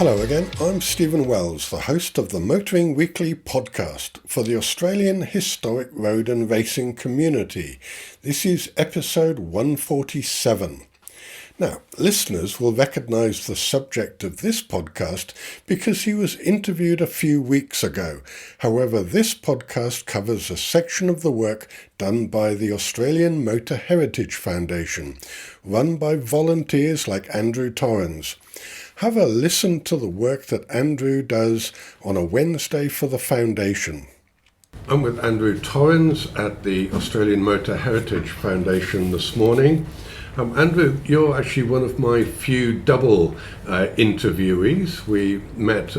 Hello again, I'm Stephen Wells, the host of the Motoring Weekly podcast for the Australian Historic Road and Racing Community. This is episode 147. Now, listeners will recognise the subject of this podcast because he was interviewed a few weeks ago. However, this podcast covers a section of the work done by the Australian Motor Heritage Foundation, run by volunteers like Andrew Taurins. Have a listen to the work that Andrew does on a Wednesday for the Foundation. I'm with Andrew Taurins at the Australian Motor Heritage Foundation this morning. Andrew, you're actually one of my few double interviewees. We met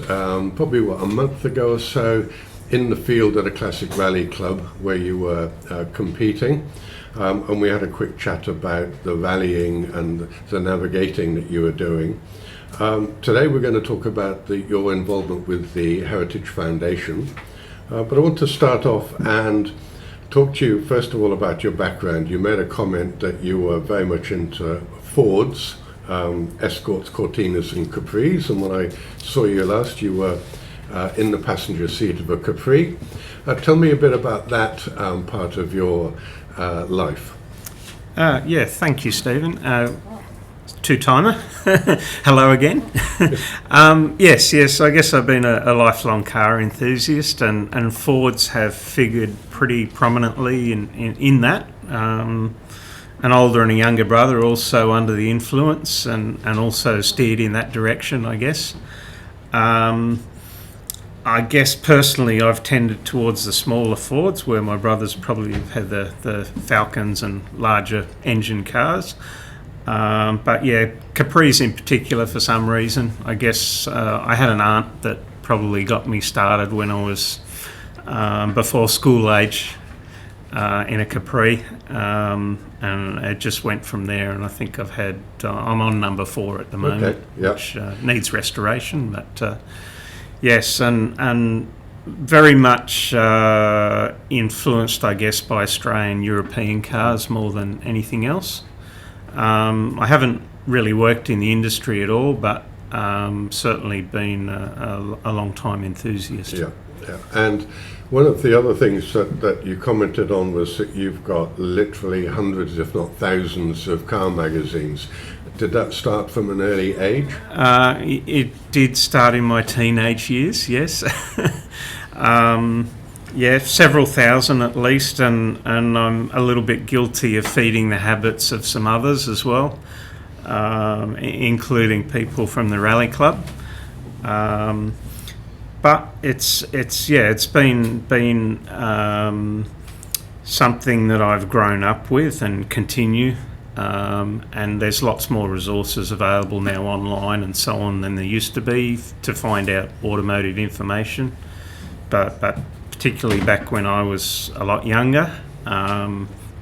probably a month ago or so in the field at a classic rally club where you were competing. And we had a quick chat about the rallying and the navigating that you were doing. Today we're going to talk about your involvement with the Heritage Foundation, but I want to start off and talk to you first of all about your background. You made a comment that you were very much into Fords, Escorts, Cortinas and Capris, and when I saw you last you were in the passenger seat of a Capri. Tell me a bit about that part of your life. Thank you, Stephen. Two-timer. Hello again. Yes, I guess I've been a lifelong car enthusiast, and Fords have figured pretty prominently in that. An older and a younger brother also under the influence and also steered in that direction, I guess. I guess personally I've tended towards the smaller Fords, where my brothers probably have had the Falcons and larger engine cars. But yeah, Capris in particular for some reason. I guess I had an aunt that probably got me started when I was before school age in a Capri, and it just went from there. And I think I'm on number 4 at the moment, which needs restoration. But yes, and very much influenced, I guess, by Australian European cars more than anything else. I haven't really worked in the industry at all, but certainly been a long-time enthusiast. Yeah. And one of the other things that you commented on was that you've got literally hundreds, if not thousands, of car magazines. Did that start from an early age? It did start in my teenage years, yes. Yeah, several thousand at least, and I'm a little bit guilty of feeding the habits of some others as well, including people from the rally club. But it's been something that I've grown up with and continue. And there's lots more resources available now online and so on than there used to be to find out automotive information. But particularly back when I was a lot younger,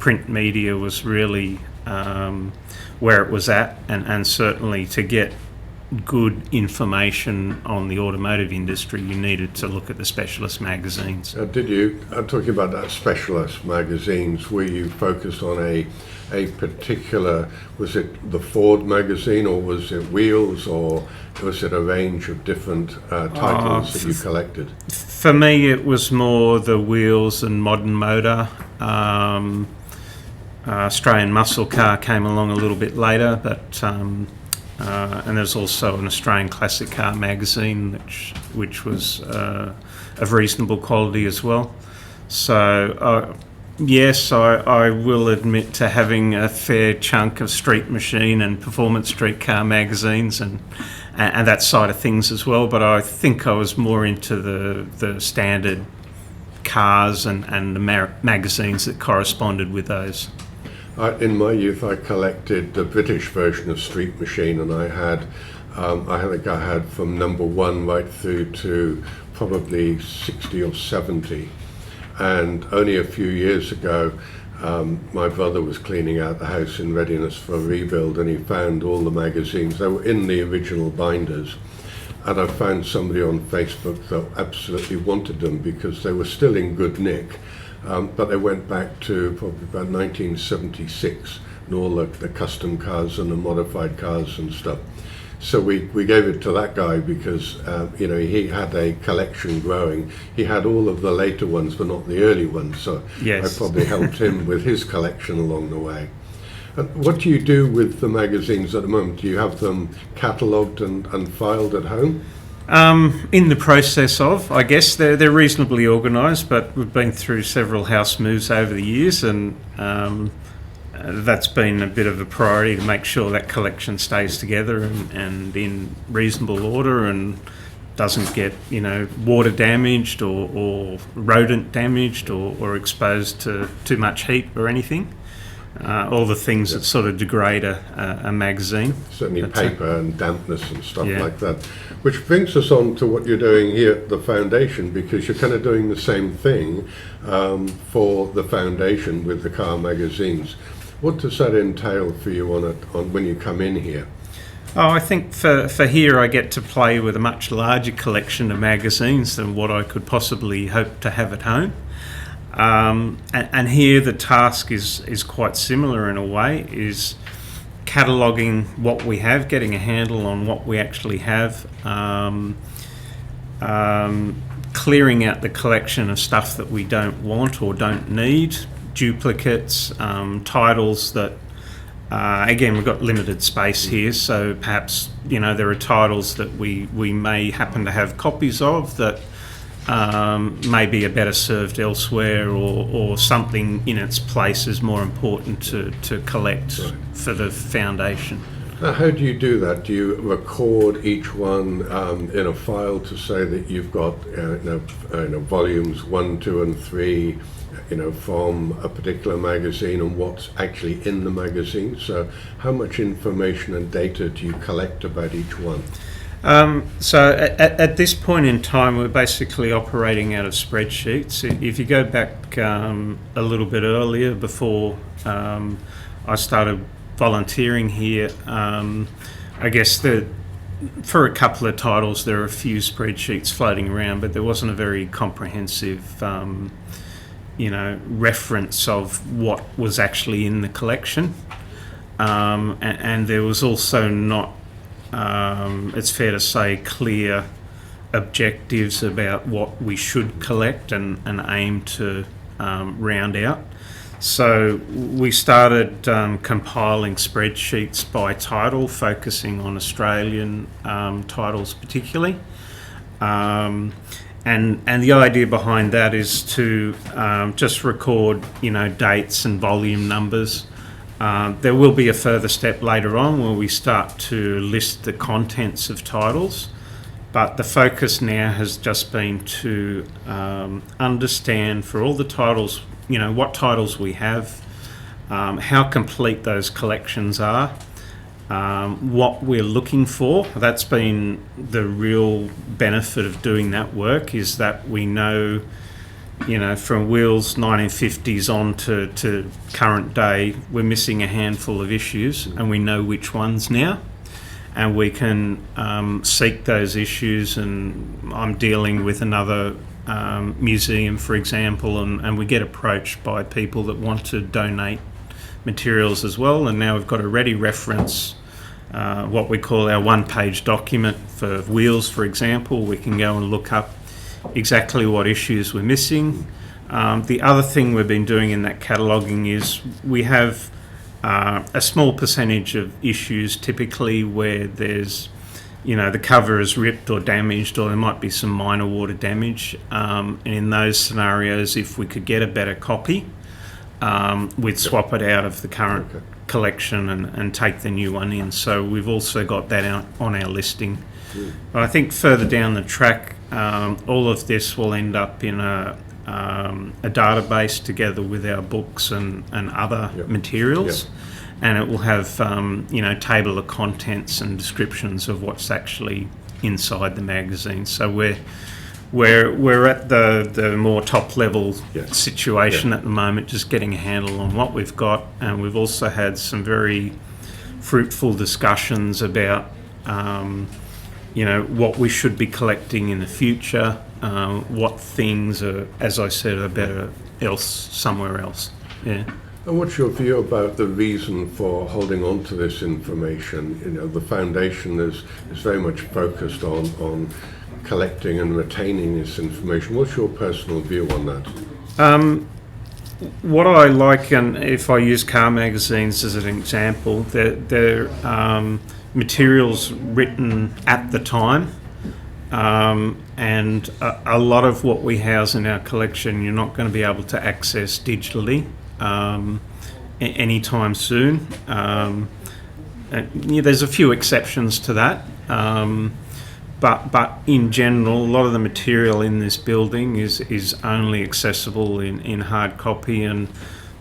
print media was really where it was at, and certainly to get good information on the automotive industry you needed to look at the specialist magazines. Did you, talking about that specialist magazines, were you focused on a particular, was it the Ford magazine, or was it Wheels, or was it a range of different titles that you collected? For me it was more the Wheels and Modern Motor. Australian Muscle Car came along a little bit later, but and there's also an Australian Classic Car magazine which was of reasonable quality as well. So yes, I will admit to having a fair chunk of Street Machine and Performance Street Car magazines and that side of things as well, but I think I was more into the standard cars and the magazines that corresponded with those. In my youth, I collected the British version of Street Machine, and I think I had from number 1 right through to probably 60 or 70. And only a few years ago, my brother was cleaning out the house in readiness for a rebuild, and he found all the magazines. They were in the original binders. And I found somebody on Facebook that absolutely wanted them because they were still in good nick. But they went back to probably about 1976 and all the custom cars and the modified cars and stuff. So we gave it to that guy because he had a collection growing. He had all of the later ones, but not the early ones. So Yes. I probably helped him with his collection along the way. What do you do with the magazines at the moment? Do you have them catalogued and filed at home? In the process of, I guess they're reasonably organised, but we've been through several house moves over the years, and that's been a bit of a priority to make sure that collection stays together and in reasonable order and doesn't get water damaged or rodent damaged or exposed to too much heat or anything. All the things that sort of degrade a magazine. Certainly paper and dampness and stuff like that. Which brings us on to what you're doing here at the foundation, because you're kind of doing the same thing for the foundation with the car magazines. What does that entail for you on when you come in here? Oh, I think for here I get to play with a much larger collection of magazines than what I could possibly hope to have at home. And here the task is quite similar in a way, is cataloguing what we have, getting a handle on what we actually have, clearing out the collection of stuff that we don't want or don't need, duplicates, titles that, again, we've got limited space here, so perhaps there are titles that we may happen to have copies of that may be better served elsewhere, or something in its place is more important to collect for the foundation. Now, how do you do that? Do you record each one in a file to say that you've got volumes 1, 2 and 3 from a particular magazine and what's actually in the magazine? So how much information and data do you collect about each one? So at this point in time, we're basically operating out of spreadsheets. If you go back a little bit earlier, before I started volunteering here, I guess for a couple of titles there are a few spreadsheets floating around, but there wasn't a very comprehensive reference of what was actually in the collection, and there was also not, it's fair to say, clear objectives about what we should collect and aim to round out. So we started compiling spreadsheets by title, focusing on Australian titles particularly. And the idea behind that is to just record, dates and volume numbers. There will be a further step later on where we start to list the contents of titles, but the focus now has just been to understand for all the titles, what titles we have, how complete those collections are, what we're looking for. That's been the real benefit of doing that work, is that we know, from Wheels 1950s on to current day, we're missing a handful of issues, and we know which ones now, and we can seek those issues. And I'm dealing with another museum, for example, and we get approached by people that want to donate materials as well, and now we've got a ready reference, what we call our one-page document for Wheels, for example. We can go and look up exactly what issues we're missing. The other thing we've been doing in that cataloguing is we have a small percentage of issues typically where there's, the cover is ripped or damaged, or there might be some minor water damage. And in those scenarios, if we could get a better copy, we'd swap it out of the current collection and take the new one in. So we've also got that out on our listing. But I think further down the track, all of this will end up in a database together with our books and other materials, and it will have table of contents and descriptions of what's actually inside the magazine. So we're at the more top level situation at the moment, just getting a handle on what we've got, and we've also had some very fruitful discussions about what we should be collecting in the future, what things are, as I said, are better somewhere else. Yeah. And what's your view about the reason for holding on to this information? You know, the foundation is very much focused on collecting and retaining this information. What's your personal view on that? What I like, and if I use car magazines as an example, they're materials written at the time, and a lot of what we house in our collection you're not going to be able to access digitally anytime soon. There's a few exceptions to that, but in general, a lot of the material in this building is only accessible in hard copy, and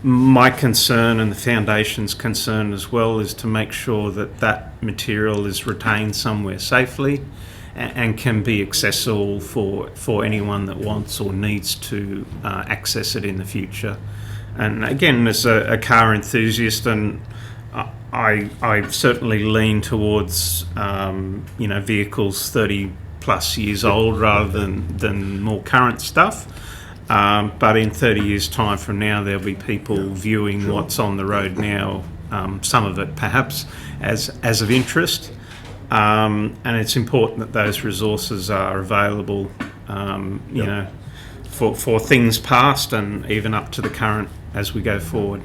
my concern and the Foundation's concern as well is to make sure that material is retained somewhere safely and can be accessible for anyone that wants or needs to access it in the future. And again, as a car enthusiast, and I certainly lean towards vehicles 30 plus years old rather than more current stuff. But in 30 years' time from now, there'll be people viewing what's on the road now, some of it perhaps as of interest. And it's important that those resources are available, for things past and even up to the current as we go forward.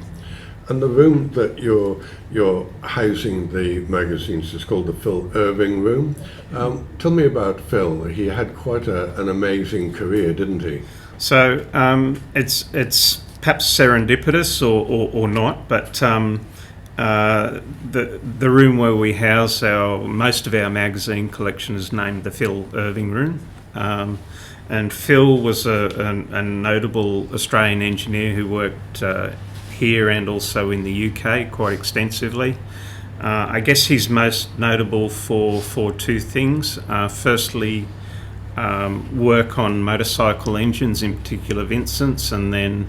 And the room that you're housing the magazines is called the Phil Irving Room. Tell me about Phil. He had quite an amazing career, didn't he? So it's perhaps serendipitous or not, but the room where we house most of our magazine collection is named the Phil Irving Room. And Phil was a notable Australian engineer who worked here and also in the UK quite extensively. I guess he's most notable for two things. Firstly, work on motorcycle engines, in particular Vincent's, and then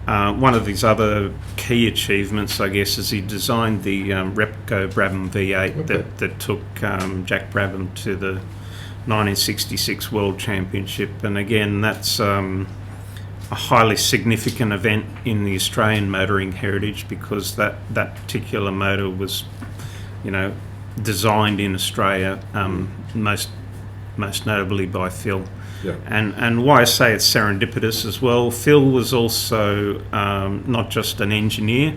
one of his other key achievements, I guess, is he designed the Repco Brabham V8 that took Jack Brabham to the 1966 World Championship. And again, that's a highly significant event in the Australian motoring heritage, because that particular motor was, designed in Australia, most notably by Phil. Yeah. And why I say it's serendipitous as well, Phil was also not just an engineer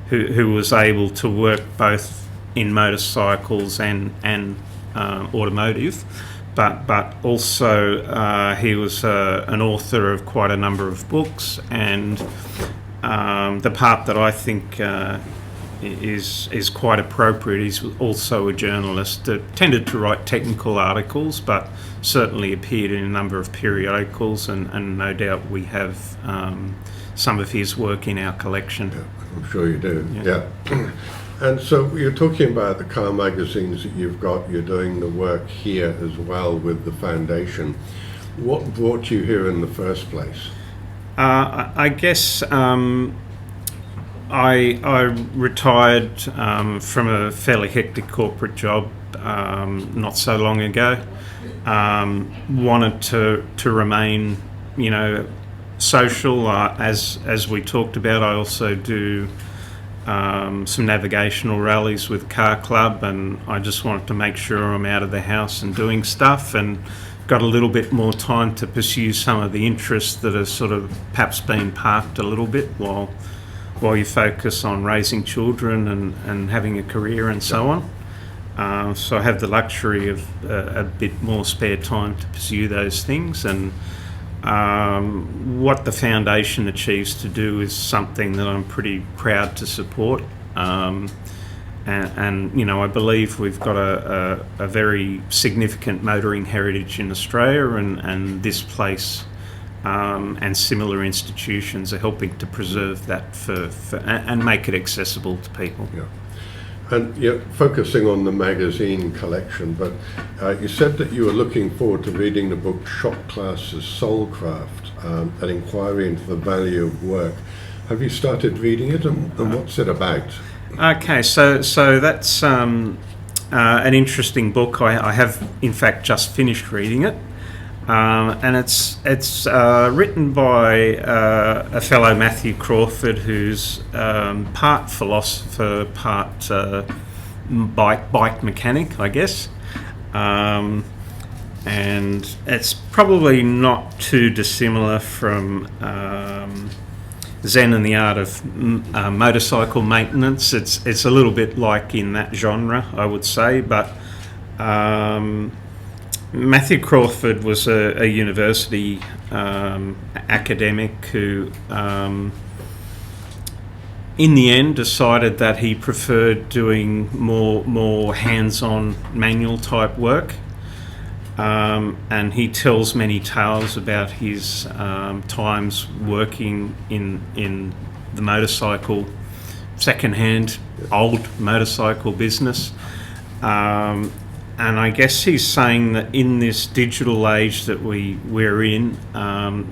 who was able to work both in motorcycles and automotive, but also he was an author of quite a number of books, and the part that I think is quite appropriate, he's also a journalist that tended to write technical articles, but certainly appeared in a number of periodicals, and no doubt we have some of his work in our collection. Yeah, I'm sure you do. Yeah. And so you're talking about the car magazines that you've got. You're doing the work here as well with the Foundation. What brought you here in the first place? I guess I retired from a fairly hectic corporate job not so long ago. Wanted to remain, social. As we talked about, I also do some navigational rallies with Car Club, and I just wanted to make sure I'm out of the house and doing stuff, and got a little bit more time to pursue some of the interests that are sort of perhaps been parked a little bit while you focus on raising children and having a career and so on. So I have the luxury of a bit more spare time to pursue those things, and what the Foundation achieves to do is something that I'm pretty proud to support. And I believe we've got a very significant motoring heritage in Australia, and this place and similar institutions are helping to preserve that and make it accessible to people. Yeah. And you're focusing on the magazine collection, but you said that you were looking forward to reading the book Shop Class's Soulcraft, an inquiry into the value of work. Have you started reading it, and what's it about? Okay, so that's an interesting book. I have, in fact, just finished reading it. And it's written by a fellow Matthew Crawford, who's part philosopher, part bike mechanic, I guess. And it's probably not too dissimilar from Zen and the Art of Motorcycle Maintenance. It's a little bit like in that genre, I would say, but Matthew Crawford was a university academic who, in the end, decided that he preferred doing more hands-on manual type work. And he tells many tales about his times working in the motorcycle, second-hand, old motorcycle business. And I guess he's saying that in this digital age that we're in,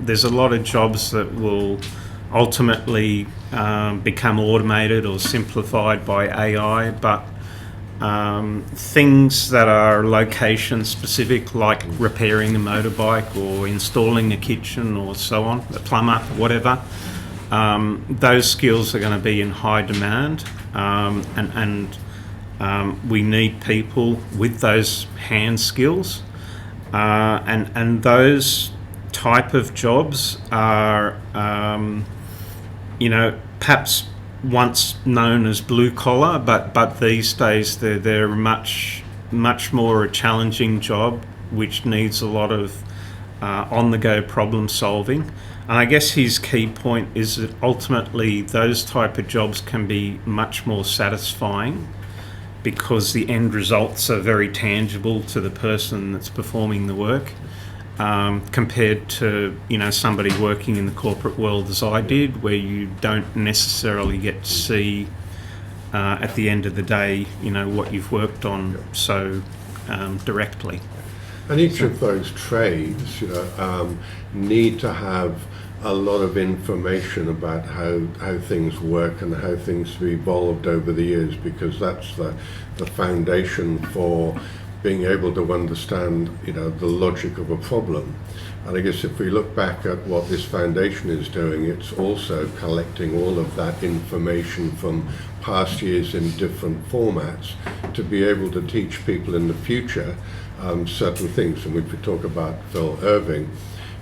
there's a lot of jobs that will ultimately become automated or simplified by AI, but things that are location specific, like repairing a motorbike or installing a kitchen or so on, a plumber, whatever, those skills are going to be in high demand, and we need people with those hand skills, and those type of jobs are, perhaps once known as blue collar, but these days they're much more a challenging job, which needs a lot of on the go problem solving. And I guess his key point is that ultimately those type of jobs can be much more satisfying because the end results are very tangible to the person that's performing the work, compared to somebody working in the corporate world as I did, where you don't necessarily get to see at the end of the day what you've worked on so directly. And each of those trades need to have a lot of information about how things work and how things have evolved over the years, because that's the foundation for being able to understand the logic of a problem. And I guess if we look back at what this foundation is doing, it's also collecting all of that information from past years in different formats to be able to teach people in the future certain things. And if we talk about Phil Irving,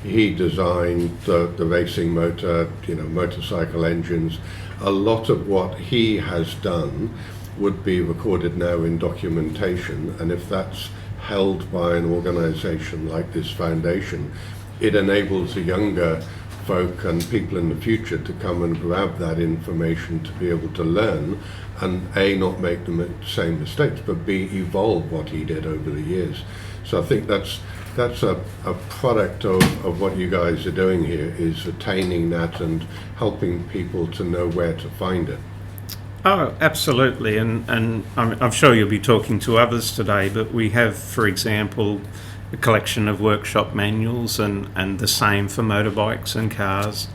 he designed the racing motor, motorcycle engines. A lot of what he has done would be recorded now in documentation, and if that's held by an organization like this foundation, it enables the younger folk and people in the future to come and grab that information to be able to learn and not make the same mistakes, but evolve what he did over the years. So I think that's a product of what you guys are doing here, is attaining that and helping people to know where to find it. Oh, absolutely, and I'm sure you'll be talking to others today, but we have, for example, a collection of workshop manuals and the same for motorbikes and cars.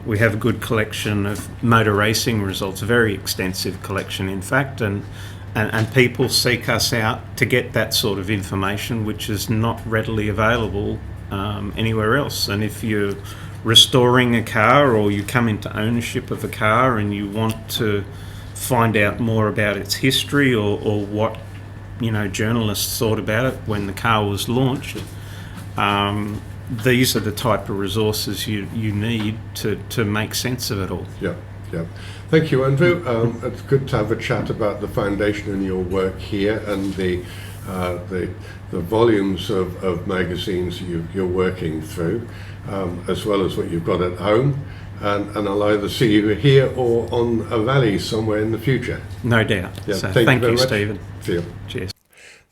We have a good collection of motor racing results, a very extensive collection in fact, and people seek us out to get that sort of information, which is not readily available anywhere else. And if you're restoring a car, or you come into ownership of a car and you want to find out more about its history, or what journalists thought about it when the car was launched, these are the type of resources you need to make sense of it all. Yeah. Thank you, Andrew. It's good to have a chat about the foundation and your work here, and the volumes of magazines you're working through, as well as what you've got at home. And I'll either see you here or on a rally somewhere in the future. No doubt. Yeah, So thank you, Stephen. See you. Cheers.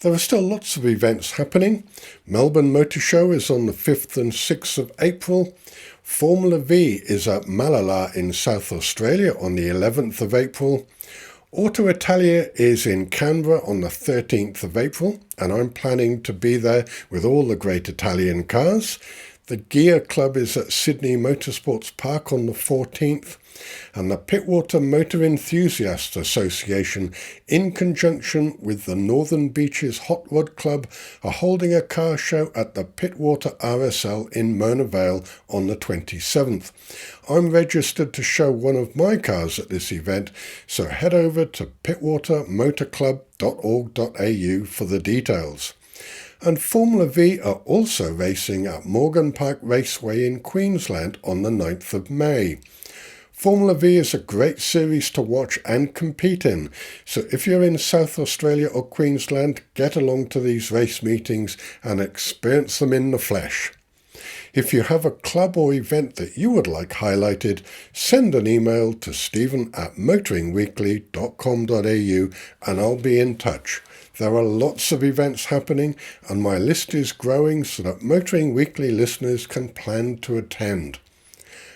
There are still lots of events happening. Melbourne Motor Show is on the 5th and 6th of April. Formula V is at Malala in South Australia on the 11th of April. Auto Italia is in Canberra on the 13th of April, and I'm planning to be there with all the great Italian cars. The Gear Club is at Sydney Motorsports Park on the 14th, and the Pittwater Motor Enthusiasts Association, in conjunction with the Northern Beaches Hot Rod Club, are holding a car show at the Pittwater RSL in Myrna Vale on the 27th. I'm registered to show one of my cars at this event, so head over to pittwatermotorclub.org.au for the details. And Formula V are also racing at Morgan Park Raceway in Queensland on the 9th of May. Formula V is a great series to watch and compete in, so if you're in South Australia or Queensland, get along to these race meetings and experience them in the flesh. If you have a club or event that you would like highlighted, send an email to stephen@motoringweekly.com.au and I'll be in touch. There are lots of events happening and my list is growing so that Motoring Weekly listeners can plan to attend.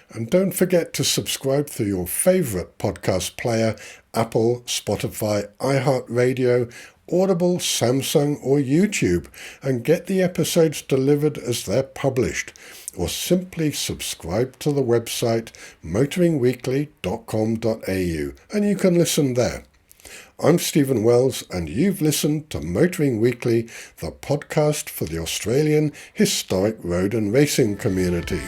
And don't forget to subscribe through your favourite podcast player, Apple, Spotify, iHeartRadio, Audible, Samsung or YouTube, and get the episodes delivered as they're published, or simply subscribe to the website motoringweekly.com.au and you can listen there. I'm Stephen Wells and you've listened to Motoring Weekly, the podcast for the Australian historic road and racing community.